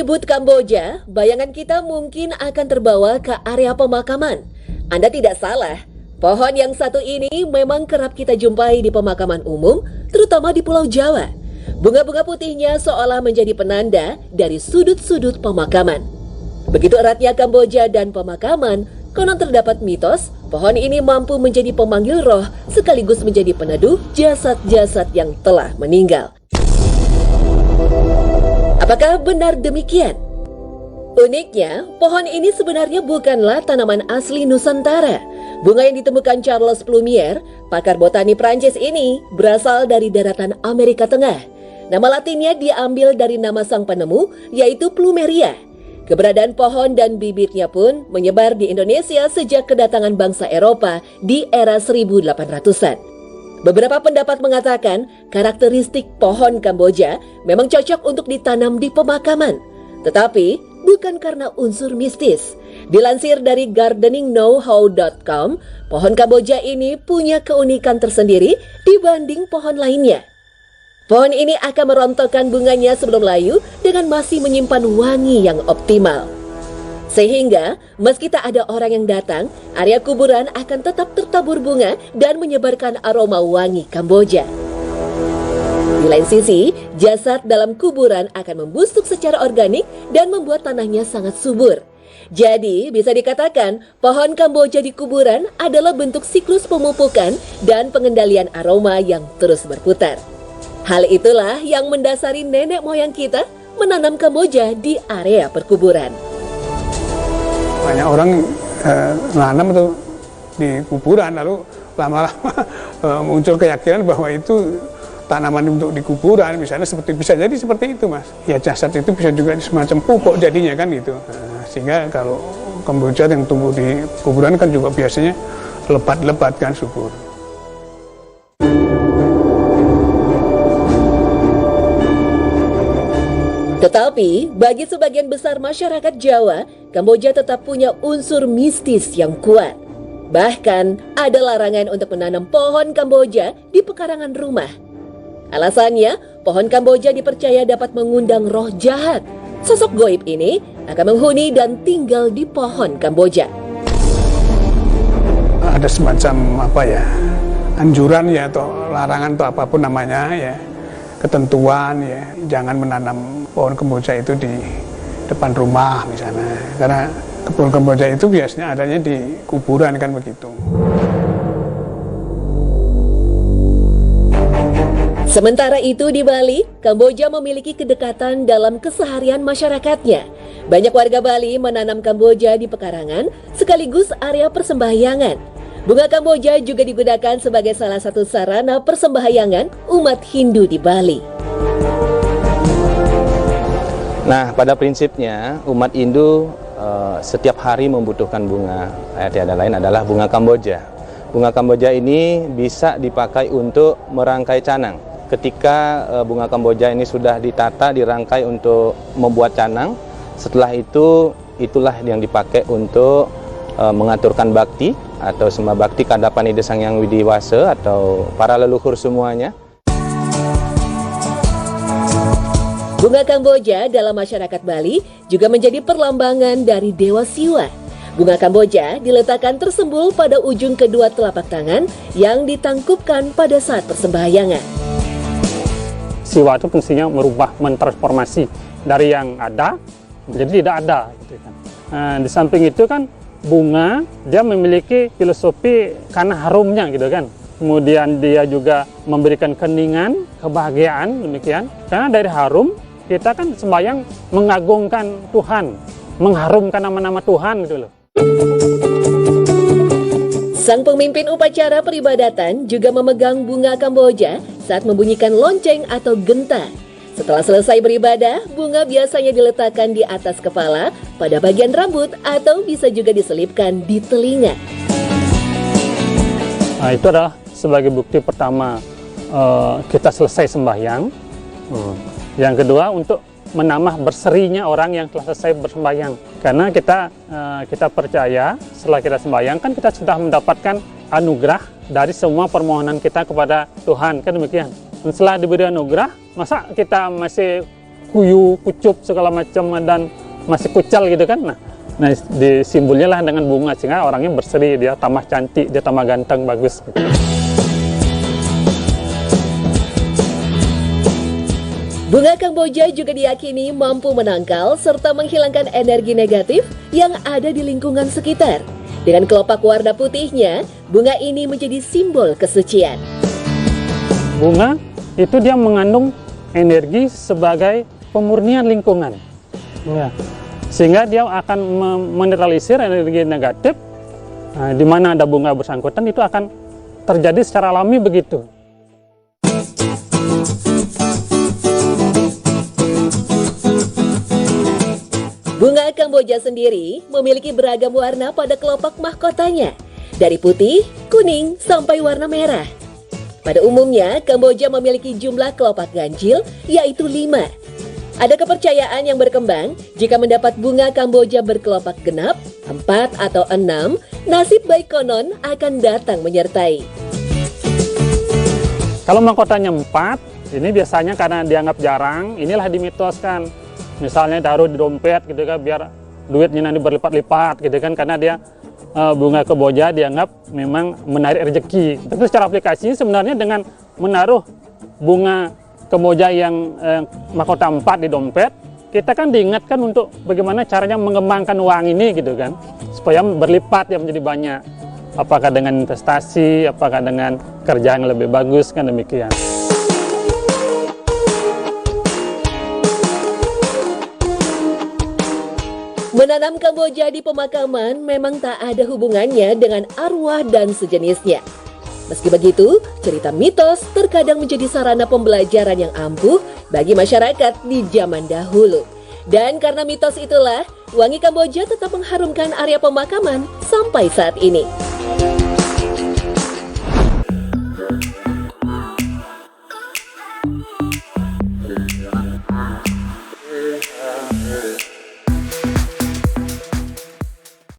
menyebut Kamboja, bayangan kita mungkin akan terbawa ke area pemakaman. Anda tidak salah, pohon yang satu ini memang kerap kita jumpai di pemakaman umum, terutama di Pulau Jawa. Bunga-bunga putihnya seolah menjadi penanda dari sudut-sudut pemakaman. Begitu eratnya Kamboja dan pemakaman, konon terdapat mitos, pohon ini mampu menjadi pemanggil roh sekaligus menjadi peneduh jasad-jasad yang telah meninggal. Apakah benar demikian? Uniknya, pohon ini sebenarnya bukanlah tanaman asli Nusantara. Bunga yang ditemukan Charles Plumier, pakar botani Prancis ini, berasal dari daratan Amerika Tengah. Nama latinnya diambil dari nama sang penemu, yaitu Plumeria. Keberadaan pohon dan bibitnya pun menyebar di Indonesia sejak kedatangan bangsa Eropa di era 1800-an. Beberapa pendapat mengatakan karakteristik pohon Kamboja memang cocok untuk ditanam di pemakaman. Tetapi bukan karena unsur mistis. Dilansir dari gardeningknowhow.com, pohon Kamboja ini punya keunikan tersendiri dibanding pohon lainnya. Pohon ini akan merontokkan bunganya sebelum layu dengan masih menyimpan wangi yang optimal. Sehingga, meski tak ada orang yang datang, area kuburan akan tetap tertabur bunga dan menyebarkan aroma wangi Kamboja. Di lain sisi, jasad dalam kuburan akan membusuk secara organik dan membuat tanahnya sangat subur. Jadi, bisa dikatakan pohon Kamboja di kuburan adalah bentuk siklus pemupukan dan pengendalian aroma yang terus berputar. Hal itulah yang mendasari nenek moyang kita menanam Kamboja di area perkuburan. Banyak orang nanam itu di kuburan, lalu lama-lama muncul keyakinan bahwa itu tanaman untuk di kuburan, misalnya bisa jadi seperti itu, Mas. Ya jasad itu bisa juga semacam pupuk jadinya kan gitu. Sehingga kalau Kamboja yang tumbuh di kuburan kan juga biasanya lebat-lebat kan subur. Tetapi, bagi sebagian besar masyarakat Jawa, Kamboja tetap punya unsur mistis yang kuat. Bahkan, ada larangan untuk menanam pohon Kamboja di pekarangan rumah. Alasannya, pohon Kamboja dipercaya dapat mengundang roh jahat. Sosok goib ini akan menghuni dan tinggal di pohon Kamboja. Ada semacam anjuran ya atau larangan atau apapun namanya ya, ketentuan ya, jangan menanam pohon Kamboja itu di depan rumah misalnya, karena pohon Kamboja itu biasanya adanya di kuburan kan begitu. Sementara itu di Bali, Kamboja memiliki kedekatan dalam keseharian masyarakatnya. Banyak warga Bali menanam Kamboja di pekarangan sekaligus area persembahyangan. Bunga Kamboja juga digunakan sebagai salah satu sarana persembahyangan umat Hindu di Bali. Nah, pada prinsipnya umat Hindu setiap hari membutuhkan bunga. Tiada lain adalah bunga Kamboja. Bunga Kamboja ini bisa dipakai untuk merangkai canang. Ketika bunga Kamboja ini sudah ditata, dirangkai untuk membuat canang, setelah itu itulah yang dipakai untuk mengaturkan bakti atau sembah bakti Kadapani Sang Hyang Widiwasa atau para leluhur semuanya. Bunga Kamboja dalam masyarakat Bali juga menjadi perlambangan dari Dewa Siwa. Bunga Kamboja diletakkan tersembul pada ujung kedua telapak tangan yang ditangkupkan pada saat persembahyangan. Siwa itu fungsinya merubah, mentransformasi dari yang ada menjadi tidak ada. Gitu kan. Di samping itu kan bunga dia memiliki filosofi karena harumnya gitu kan. Kemudian dia juga memberikan keningan, kebahagiaan demikian. Karena dari harum kita kan sembahyang mengagungkan Tuhan, mengharumkan nama-nama Tuhan gitu loh. Sang pemimpin upacara peribadatan juga memegang bunga Kamboja saat membunyikan lonceng atau genta. Setelah selesai beribadah, bunga biasanya diletakkan di atas kepala, pada bagian rambut, atau bisa juga diselipkan di telinga. Nah, itu adalah sebagai bukti pertama kita selesai sembahyang. Yang kedua, untuk menambah berserinya orang yang telah selesai bersembahyang. Karena kita percaya setelah kita sembahyang kan kita sudah mendapatkan anugerah dari semua permohonan kita kepada Tuhan, kan demikian. Dan setelah diberi anugerah, masa kita masih kuyu, kucup segala macam dan masih kucal gitu kan. Nah disimbolnya lah dengan bunga sehingga orangnya berseri, dia tambah cantik, dia tambah ganteng, bagus. Gitu. Bunga Kamboja juga diyakini mampu menangkal serta menghilangkan energi negatif yang ada di lingkungan sekitar. Dengan kelopak warna putihnya, bunga ini menjadi simbol kesucian. Bunga itu dia mengandung energi sebagai pemurnian lingkungan. Ya. Sehingga dia akan menetralisir energi negatif. Nah, di mana ada bunga bersangkutan itu akan terjadi secara alami begitu. Bunga Kamboja sendiri memiliki beragam warna pada kelopak mahkotanya, dari putih, kuning, sampai warna merah. Pada umumnya, Kamboja memiliki jumlah kelopak ganjil, yaitu 5. Ada kepercayaan yang berkembang, jika mendapat bunga Kamboja berkelopak genap, 4 atau 6, nasib baik konon akan datang menyertai. Kalau mahkotanya 4, ini biasanya karena dianggap jarang, inilah dimitoskan. Misalnya taruh di dompet gitu kan, biar duitnya nanti berlipat-lipat gitu kan, karena dia bunga Kamboja dianggap memang menarik rezeki. Tapi secara aplikasinya sebenarnya dengan menaruh bunga Kamboja yang mahkota 4 di dompet, kita kan diingatkan untuk bagaimana caranya mengembangkan uang ini gitu kan, supaya berlipat ya menjadi banyak. Apakah dengan investasi, apakah dengan kerja yang lebih bagus, kan demikian. Menanam Kamboja di pemakaman memang tak ada hubungannya dengan arwah dan sejenisnya. Meski begitu, cerita mitos terkadang menjadi sarana pembelajaran yang ampuh bagi masyarakat di zaman dahulu. Dan karena mitos itulah, wangi Kamboja tetap mengharumkan area pemakaman sampai saat ini.